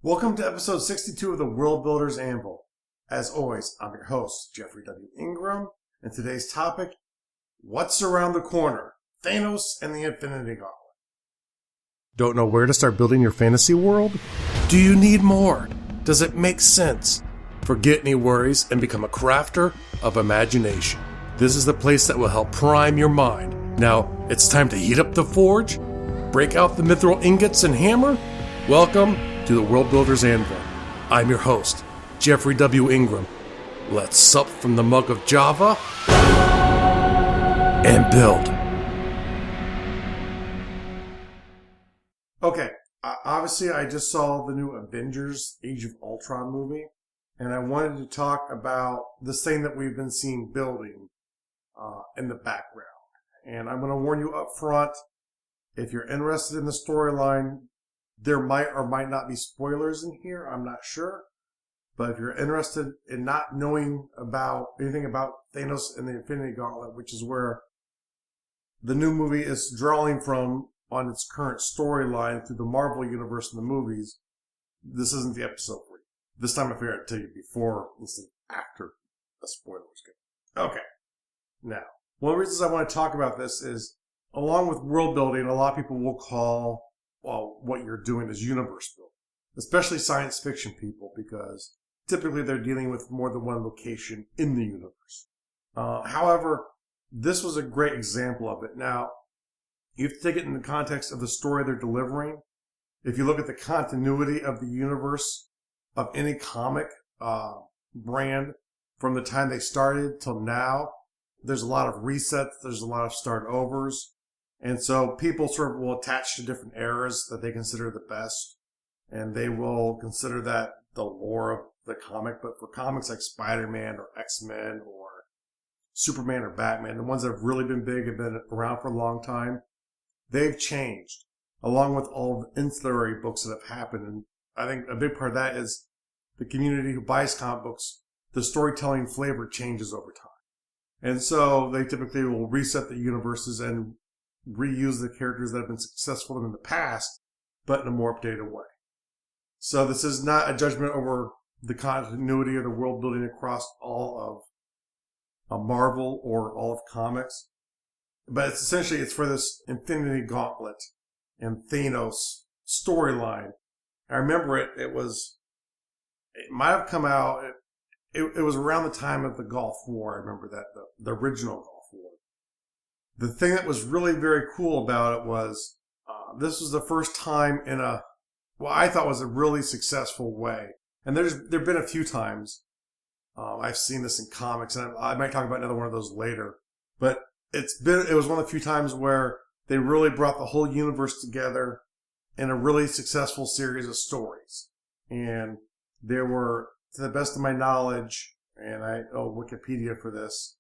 Welcome to episode 62 of the World Builders Anvil. As always, I'm your host, Jeffrey W. Ingram, and today's topic, what's around the corner? Thanos and the Infinity Gauntlet. Don't know where to start building your fantasy world? Do you need more? Does it make sense? Forget any worries and become a crafter of imagination. This is the place that will help prime your mind. Now, it's time to heat up the forge, break out the mithril ingots and hammer. Welcome to the World Builders Anvil. I'm your host, Jeffrey W. Ingram. Let's sup from the mug of Java and build. Okay, obviously I just saw the new Avengers Age of Ultron movie, and I wanted to talk about this thing that we've been seeing building in the background. And I'm going to warn you up front, if you're interested in the storyline, there might or might not be spoilers in here, I'm not sure. But if you're interested in not knowing about anything about Thanos and the Infinity Gauntlet, which is where the new movie is drawing from on its current storyline through the Marvel Universe and the movies, this isn't the episode for you. This time I figured I'd tell you before instead of after the spoilers go. Okay. Now, one of the reasons I want to talk about this is, along with world building, a lot of people will call what you're doing is universe building, especially science fiction people, because typically they're dealing with more than one location in the universe. However, this was a great example of it. Now, you have to take it in the context of the story they're delivering. If you look at the continuity of the universe of any comic brand from the time they started till now, there's a lot of resets, there's a lot of start overs. And so people sort of will attach to different eras that they consider the best, and they will consider that the lore of the comic. But for comics like Spider-Man or X-Men or Superman or Batman, the ones that have really been big, have been around for a long time, they've changed, along with all the ancillary books that have happened. And I think a big part of that is the community who buys comic books, the storytelling flavor changes over time. And so they typically will reset the universes and reuse the characters that have been successful in the past, but in a more updated way. So this is not a judgment over the continuity of the world building across all of Marvel or all of comics, but it's essentially for this Infinity Gauntlet and Thanos storyline. I remember it might have come out, it was around the time of the Gulf War. I remember that, the original Gulf War. The thing that was really very cool about it was this was the first time in I thought was a really successful way. And there've been a few times I've seen this in comics, and I might talk about another one of those later. But it was one of the few times where they really brought the whole universe together in a really successful series of stories. And there were, to the best of my knowledge, and I owe Wikipedia for this,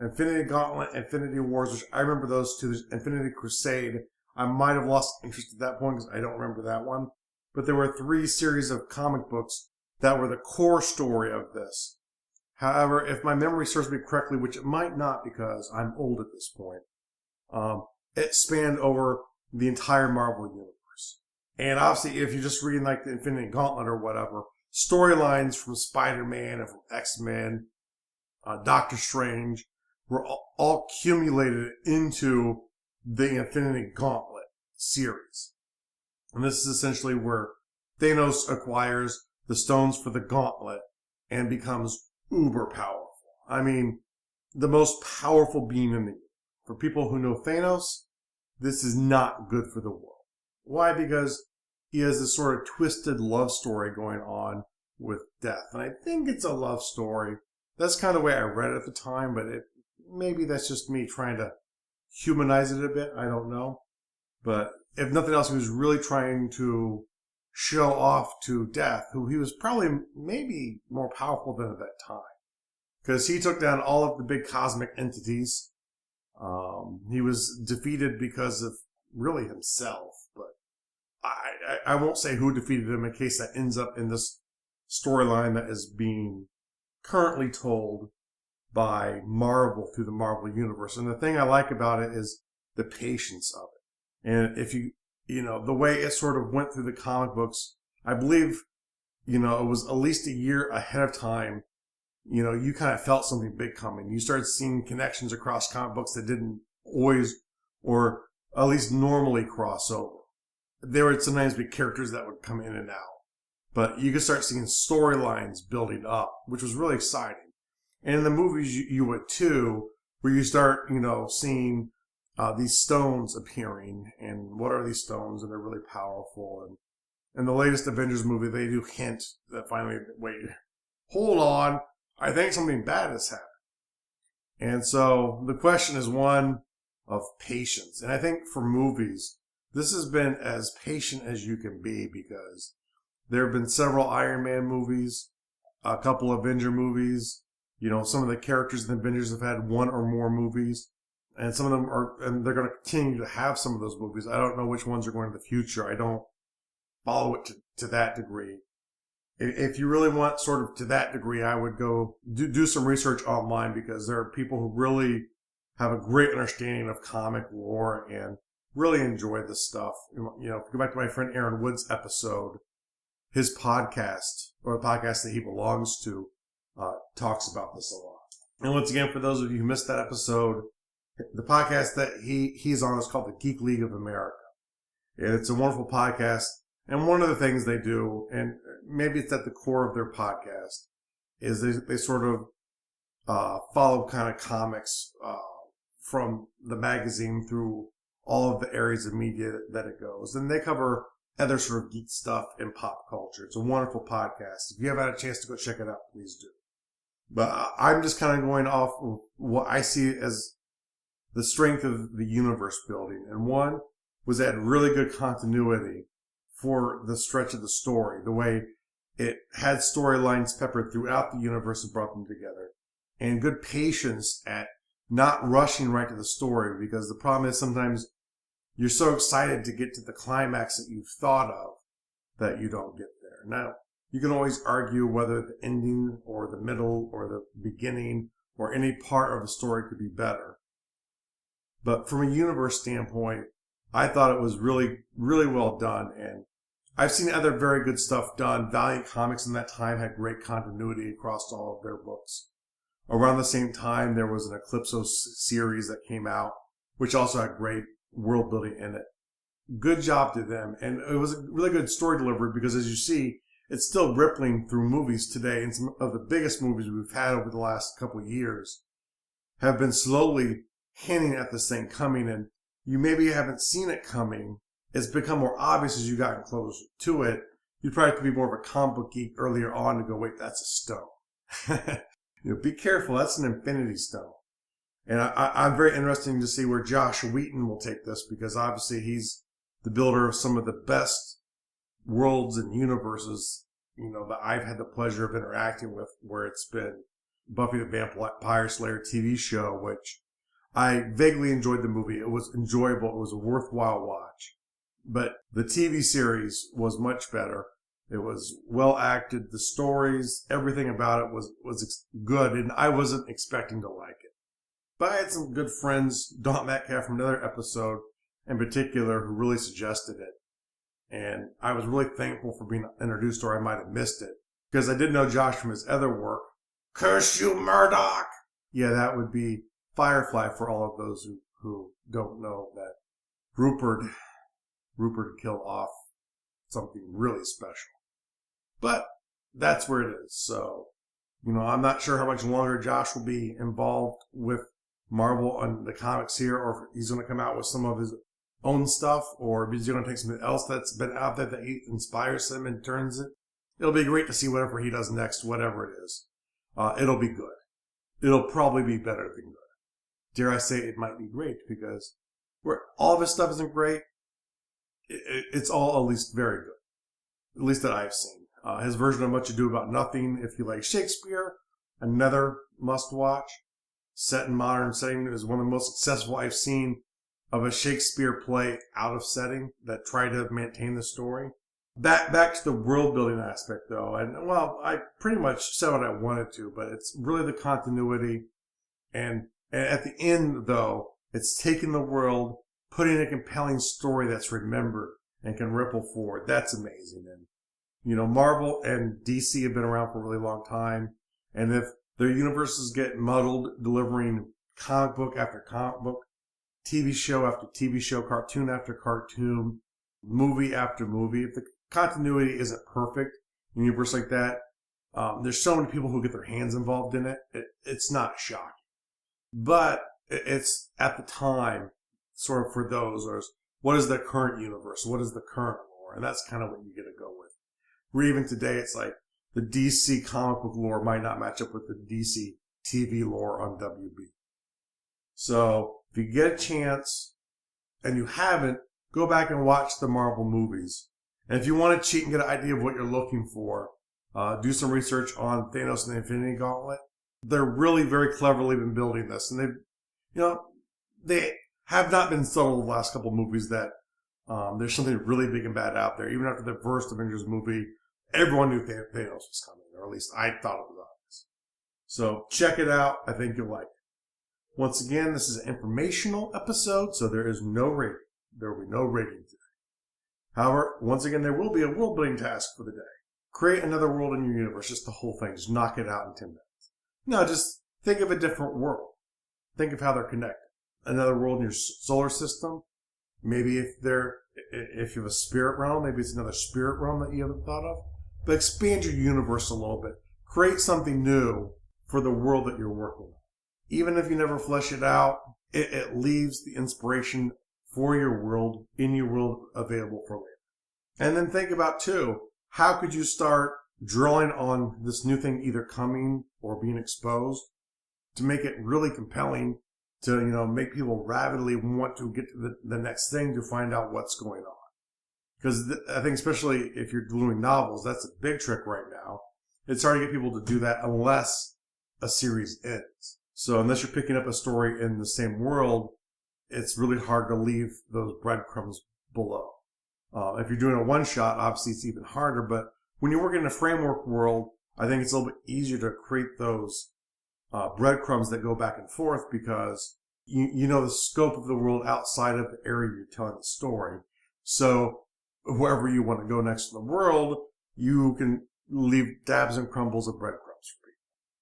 Infinity Gauntlet, Infinity Wars, which I remember those two. There's Infinity Crusade. I might have lost interest at that point because I don't remember that one. But there were 3 series of comic books that were the core story of this. However, if my memory serves me correctly, which it might not because I'm old at this point, it spanned over the entire Marvel Universe. And obviously, if you're just reading like the Infinity Gauntlet or whatever, storylines from Spider-Man and from X-Men, Doctor Strange, were all accumulated into the Infinity Gauntlet series. And this is essentially where Thanos acquires the stones for the gauntlet and becomes uber powerful. I mean, the most powerful being in the universe. For people who know Thanos, this is not good for the world. Why? Because he has this sort of twisted love story going on with death. And I think it's a love story. That's kind of the way I read it at the time, but maybe that's just me trying to humanize it a bit. I don't know. But if nothing else, he was really trying to show off to Death, who he was probably maybe more powerful than at that time. Because he took down all of the big cosmic entities. He was defeated because of really himself. But I won't say who defeated him in case that ends up in this storyline that is being currently told by Marvel through the Marvel Universe. And the thing I like about it is the patience of it. And if the way it sort of went through the comic books, I believe it was at least a year ahead of time. You kind of felt something big coming. You started seeing connections across comic books that didn't always, or at least normally, cross over. There would sometimes be characters that would come in and out, but you could start seeing storylines building up, which was really exciting. And in the movies, you would too, where you start, seeing these stones appearing, and what are these stones, and they're really powerful. And in the latest Avengers movie, they do hint that finally, wait, hold on, I think something bad has happened. And so the question is one of patience. And I think for movies, this has been as patient as you can be, because there have been several Iron Man movies, a couple Avenger movies. Some of the characters in the Avengers have had one or more movies, and some of them and they're going to continue to have some of those movies. I don't know which ones are going in the future. I don't follow it to that degree. If you really want sort of to that degree, I would go do some research online, because there are people who really have a great understanding of comic lore and really enjoy this stuff. If you go back to my friend Aaron Wood's episode, his podcast, or the podcast that he belongs to, talks about this a lot. And once again, for those of you who missed that episode, the podcast that he's on is called the Geek League of America. And it's a wonderful podcast. And one of the things they do, and maybe it's at the core of their podcast, is they sort of follow kind of comics from the magazine through all of the areas of media that it goes. And they cover other sort of geek stuff in pop culture. It's a wonderful podcast. If you haven't had a chance to go check it out, please do. But I'm just kind of going off of what I see as the strength of the universe building. And one was that really good continuity for the stretch of the story, the way it had storylines peppered throughout the universe and brought them together, and good patience at not rushing right to the story, because the problem is sometimes you're so excited to get to the climax that you've thought of that you don't get there. Now, you can always argue whether the ending or the middle or the beginning or any part of the story could be better. But from a universe standpoint, I thought it was really, really well done. And I've seen other very good stuff done. Valiant Comics in that time had great continuity across all of their books. Around the same time, there was an Eclipso series that came out, which also had great world building in it. Good job to them. And it was a really good story delivery, because as you see, it's still rippling through movies today. And some of the biggest movies we've had over the last couple of years have been slowly hinting at this thing coming. And you maybe haven't seen it coming. It's become more obvious as you gotten closer to it. You'd probably have to be more of a comic book geek earlier on to go, wait, that's a stone. Be careful. That's an Infinity Stone. And I'm very interested to see where Josh Wheaton will take this, because obviously he's the builder of some of the best worlds and universes, that I've had the pleasure of interacting with, where it's been Buffy the Vampire Slayer TV show, which I vaguely enjoyed the movie. It was enjoyable. It was a worthwhile watch. But the TV series was much better. It was well acted. The stories, everything about it was good, and I wasn't expecting to like it. But I had some good friends, Don Metcalf from another episode in particular, who really suggested it. And I was really thankful for being introduced, or I might have missed it, because I did know Josh from his other work. Curse you, Murdoch! Yeah, that would be Firefly for all of those who don't know that Rupert killed off something really special. But that's where it is. So, I'm not sure how much longer Josh will be involved with Marvel and the comics here, or if he's going to come out with some of his own stuff, or if he's going to take something else that's been out there that he inspires him and turns it. It'll be great to see whatever he does next, whatever it is. It'll be good. It'll probably be better than good. Dare I say it might be great, because where all of his stuff isn't great, it's all at least very good. At least that I've seen. His version of Much Ado About Nothing, if you like Shakespeare, another must-watch. Set in modern setting, is one of the most successful I've seen of a Shakespeare play out of setting that tried to maintain the story. Back to the world-building aspect, though. And, well, I pretty much said what I wanted to, but it's really the continuity. And at the end, though, it's taking the world, putting a compelling story that's remembered and can ripple forward. That's amazing. And Marvel and DC have been around for a really long time. And if their universes get muddled, delivering comic book after comic book, TV show after TV show, cartoon after cartoon, movie after movie, if the continuity isn't perfect in a universe like that, there's so many people who get their hands involved in it. It's not shocking. But it's at the time, sort of for those, or what is the current universe? What is the current lore? And that's kind of what you get to go with. Where even today, it's like the DC comic book lore might not match up with the DC TV lore on WB. So if you get a chance, and you haven't, go back and watch the Marvel movies. And if you want to cheat and get an idea of what you're looking for, do some research on Thanos and the Infinity Gauntlet. They're really very cleverly been building this, and they have not been subtle the last couple of movies that there's something really big and bad out there. Even after the first Avengers movie, everyone knew Thanos was coming, or at least I thought it was obvious. So check it out. I think you'll like it. Once again, this is an informational episode, so there is no rating. There will be no rating today. However, once again, there will be a world building task for the day. Create another world in your universe, just the whole thing. Just knock it out in 10 minutes. No, just think of a different world. Think of how they're connected. Another world in your solar system. Maybe if you have a spirit realm, maybe it's another spirit realm that you haven't thought of. But expand your universe a little bit. Create something new for the world that you're working on. Even if you never flesh it out, it leaves the inspiration for your world, in your world, available for later. And then think about, too, how could you start drawing on this new thing either coming or being exposed to make it really compelling to, make people rapidly want to get to the next thing to find out what's going on. Because I think especially if you're doing novels, that's a big trick right now. It's hard to get people to do that unless a series ends. So unless you're picking up a story in the same world, it's really hard to leave those breadcrumbs below. If you're doing a one-shot, obviously it's even harder. But when you're working in a framework world, I think it's a little bit easier to create those breadcrumbs that go back and forth because you know the scope of the world outside of the area you're telling the story. So wherever you want to go next in the world, you can leave dabs and crumbles of breadcrumbs for people.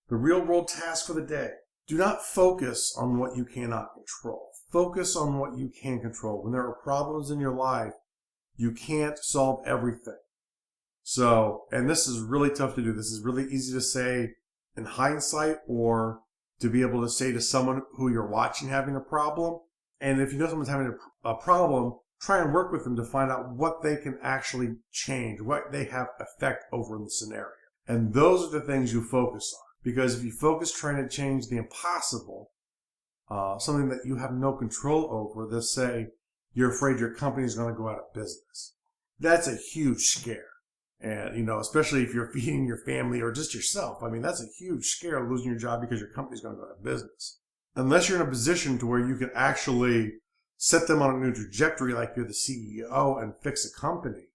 The real world task for the day. Do not focus on what you cannot control. Focus on what you can control. When there are problems in your life, you can't solve everything. So, and this is really tough to do. This is really easy to say in hindsight or to be able to say to someone who you're watching having a problem. And if you know someone's having a problem, try and work with them to find out what they can actually change, what they have effect over in the scenario. And those are the things you focus on. Because if you focus trying to change the impossible, something that you have no control over, let's say you're afraid your company is going to go out of business. That's a huge scare. And, especially if you're feeding your family or just yourself. I mean, that's a huge scare, losing your job because your company's going to go out of business. Unless you're in a position to where you can actually set them on a new trajectory like you're the CEO and fix a company,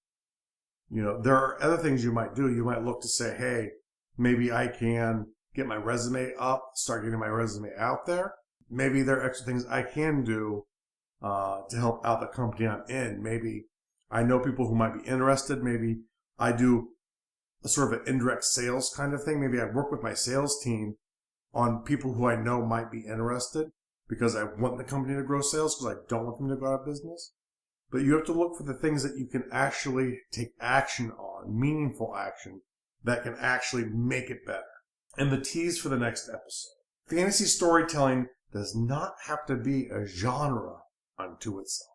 there are other things you might do. You might look to say, hey, maybe I can get my resume up, start getting my resume out there. Maybe there are extra things I can do to help out the company I'm in. Maybe I know people who might be interested. Maybe I do a sort of an indirect sales kind of thing. Maybe I work with my sales team on people who I know might be interested because I want the company to grow sales because I don't want them to go out of business. But you have to look for the things that you can actually take action on, meaningful action, that can actually make it better. And the tease for the next episode. Fantasy storytelling does not have to be a genre unto itself.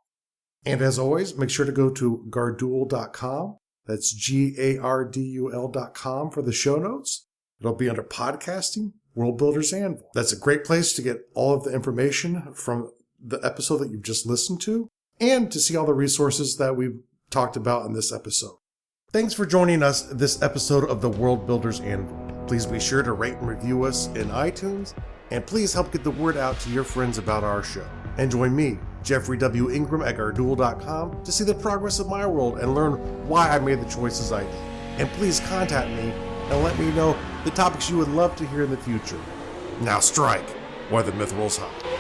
And as always, make sure to go to gardul.com. That's GARDUL.com for the show notes. It'll be under podcasting, World Builders Anvil. That's a great place to get all of the information from the episode that you've just listened to and to see all the resources that we've talked about in this episode. Thanks for joining us this episode of the World Builders Anvil. Please be sure to rate and review us in iTunes, and please help get the word out to your friends about our show. And join me, Jeffrey W. Ingram at Gardul.com, to see the progress of my world and learn why I made the choices I did. And please contact me and let me know the topics you would love to hear in the future. Now strike, while the myth rolls high.